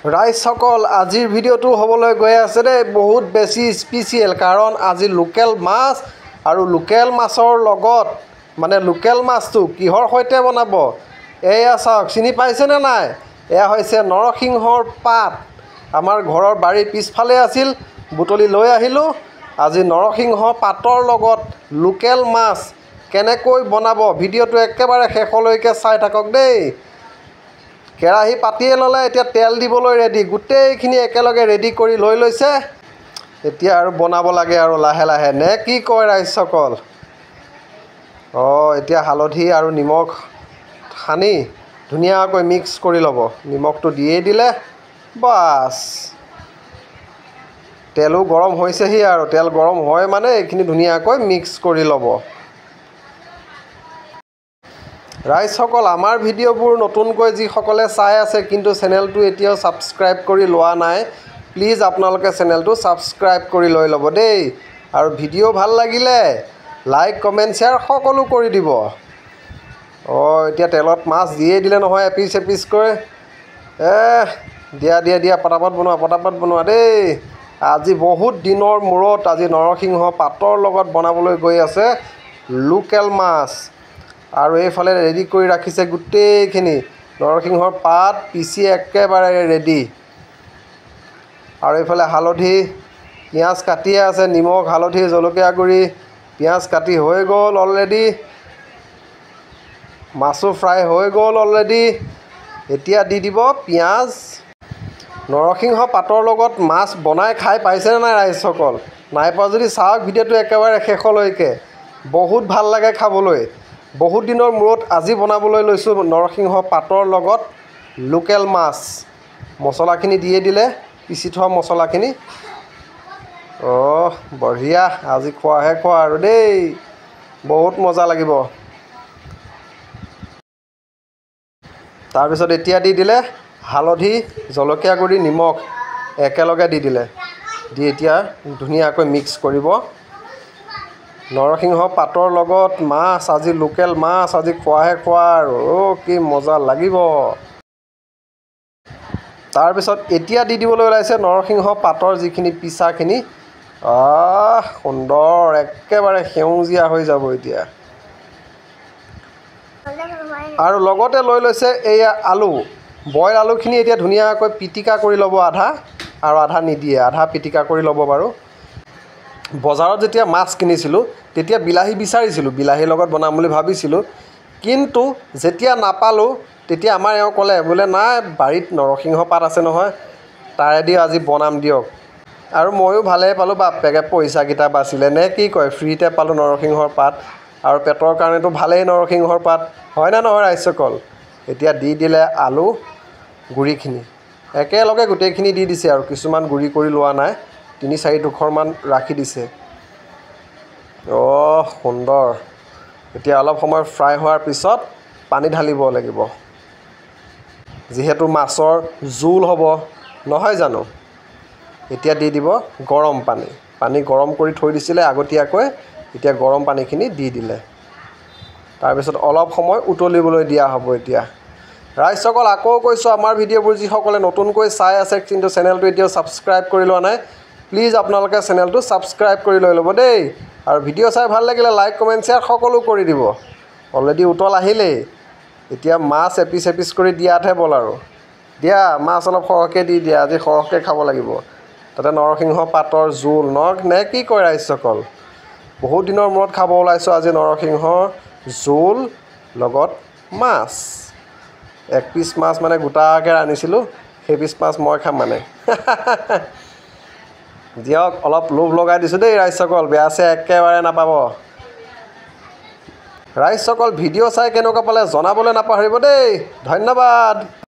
ৰাইজসকল আজিৰ ভিডিঅ'টো হ'বলৈ গৈ আছে দেই বহুত বেছি স্পেচিয়েল কাৰণ আজি লোকেল মাছ আৰু লোকেল মাছৰ লগত মানে লোকেল মাছটো কিহৰ সৈতে বনাব এয়া চাওক চিনি পাইছেনে নাই এয়া হৈছে নৰসিংহৰ পাত আমাৰ ঘৰৰ বাৰীৰ পিছফালে আছিল বুটলি লৈ আহিলোঁ আজি নৰসিংহ পাতৰ লগত লোকেল মাছ কেনেকৈ বনাব ভিডিঅ'টো একেবাৰে শেষলৈকে চাই থাকক দেই কেৰাহী পাতিয়ে ল'লে এতিয়া তেল দিবলৈ ৰেডি গোটেইখিনি একেলগে ৰেডি কৰি লৈ লৈছে এতিয়া আৰু বনাব লাগে আৰু লাহে লাহে নে কি কয় ৰাইজসকল এতিয়া হালধি আৰু নিমখ সানি ধুনীয়াকৈ মিক্স কৰি ল'ব নিমখটো দিয়েই দিলে বাছ তেলো গৰম হৈছেহি আৰু তেল গৰম হয় মানে এইখিনি ধুনীয়াকৈ মিক্স কৰি ল'ব ৰাইজসকল আমাৰ ভিডিঅ'বোৰ নতুনকৈ যিসকলে চাই আছে কিন্তু চেনেলটো এতিয়াও ছাবস্ক্ৰাইব কৰি লোৱা নাই প্লিজ আপোনালোকে চেনেলটো ছাবস্ক্ৰাইব কৰি লৈ ল'ব দেই আৰু ভিডিঅ' ভাল লাগিলে লাইক কমেণ্ট শ্বেয়াৰ সকলো কৰি দিব এতিয়া তেলত মাছ দিয়েই দিলে নহয় এপিচ এপিচকৈ দিয়া পটাপট বনোৱা দেই আজি বহুত দিনৰ মূৰত আজি নৰসিংহ পাতৰ লগত বনাবলৈ গৈ আছে লোকেল মাছ আৰু এইফালে ৰেডি কৰি ৰাখিছে গোটেইখিনি নৰসিংহৰ পাত পিচি একেবাৰে ৰেডি আৰু এইফালে হালধি পিঁয়াজ কাটিয়ে আছে নিমখ হালধি জলকীয়া গুড়ি পিঁয়াজ কাটি হৈ গ'ল অলৰেডি মাছো ফ্ৰাই হৈ গ'ল অলৰেডি এতিয়া দি দিব পিঁয়াজ নৰসিংহ পাতৰ লগত মাছ বনাই খাই পাইছেনে নাই ৰাইজসকল নাই পোৱা যদি চাওক ভিডিঅ'টো একেবাৰে শেষলৈকে বহুত ভাল লাগে খাবলৈ বহুত দিনৰ মূৰত আজি বনাবলৈ লৈছোঁ নৰসিংহ পাতৰ লগত লোকেল মাছ মছলাখিনি দিয়ে দিলে পিচি থোৱা মছলাখিনি বঢ়িয়া আজি খোৱাহে খোৱা আৰু দেই বহুত মজা লাগিব তাৰপিছত এতিয়া দি দিলে হালধি জলকীয়া গুড়ি নিমখ একেলগে দি দিলে দি এতিয়া ধুনীয়াকৈ মিক্স কৰিব নৰসিংহ পাতৰ লগত মাছ আজি লোকেল মাছ আজি খোৱাহে খোৱা আৰু কি মজা লাগিব তাৰপিছত এতিয়া দি দিবলৈ ওলাইছে নৰসিংহ পাতৰ যিখিনি পিচাখিনি সুন্দৰ একেবাৰে সেউজীয়া হৈ যাব এতিয়া আৰু লগতে লৈ লৈছে এয়া আলু বইল আলুখিনি এতিয়া ধুনীয়াকৈ পিটিকা কৰি ল'ব আধা আৰু আধা নিদিয়ে আধা পিটিকা কৰি ল'ব বাৰু বজাৰত যেতিয়া মাছ কিনিছিলোঁ তেতিয়া বিলাহী বিচাৰিছিলোঁ বিলাহীৰ লগত বনাম বুলি ভাবিছিলোঁ কিন্তু যেতিয়া নাপালোঁ তেতিয়া আমাৰ এওঁ ক'লে বোলে নাই বাৰীত নৰসিংহ পাত আছে নহয় তাৰেদি আজি বনাম দিয়ক আৰু ময়ো ভালেই পালোঁ বাপেকে পইচাকেইটা বাচিলে নে কি কয় ফ্ৰীতে পালোঁ নৰসিংহৰ পাত আৰু পেটৰ কাৰণেতো ভালেই নৰসিংহৰ পাত হয় নে নহয় ৰাইজসকল এতিয়া দি দিলে আলু গুড়িখিনি একেলগে গোটেইখিনি দি দিছে আৰু কিছুমান গুড়ি কৰি লোৱা নাই 3-4 টুকুৰমান ৰাখি দিছে সুন্দৰ এতিয়া অলপ সময় ফ্ৰাই হোৱাৰ পিছত পানী ঢালিব লাগিব যিহেতু মাছৰ জোল হ'ব নহয় জানো এতিয়া দি দিব গৰম পানী গৰম কৰি থৈ দিছিলে আগতীয়াকৈ এতিয়া গৰম পানীখিনি দি দিলে তাৰপিছত অলপ সময় উতলিবলৈ দিয়া হ'ব এতিয়া ৰাইজসকল আকৌ কৈছোঁ আমাৰ ভিডিঅ'বোৰ যিসকলে নতুনকৈ চাই আছে কিন্তু চেনেলটো এতিয়াও ছাবস্ক্ৰাইব কৰি লোৱা নাই প্লিজ আপোনালোকে চেনেলটো ছাবস্ক্ৰাইব কৰি লৈ ল'ব দেই আৰু ভিডিঅ' চাই ভাল লাগিলে লাইক কমেণ্ট শ্বেয়াৰ সকলো কৰি দিব অলৰেডি উতল আহিলেই এতিয়া মাছ এপিচ কৰি দিয়াতহে বল আৰু দিয়া মাছ অলপ সৰহকৈ দি দিয়া আজি সৰহকৈ খাব লাগিব তাতে নৰসিংহ পাতৰ জোল নে কি কয় ৰাইজসকল বহুত দিনৰ মূৰত খাব ওলাইছোঁ আজি নৰসিংহৰ জোল লগত মাছ এক পিচ মাছ মানে গোটাকৈ আনিছিলোঁ সেই পিচ মাছ মই খাম মানে দিয়ক অলপ লোভ লগাই দিছোঁ দেই ৰাইজসকল বেয়া চেয়া একেবাৰে নাপাব ৰাইজসকল ভিডিঅ' চাই কেনেকুৱা পালে জনাবলৈ নাপাহৰিব দেই ধন্যবাদ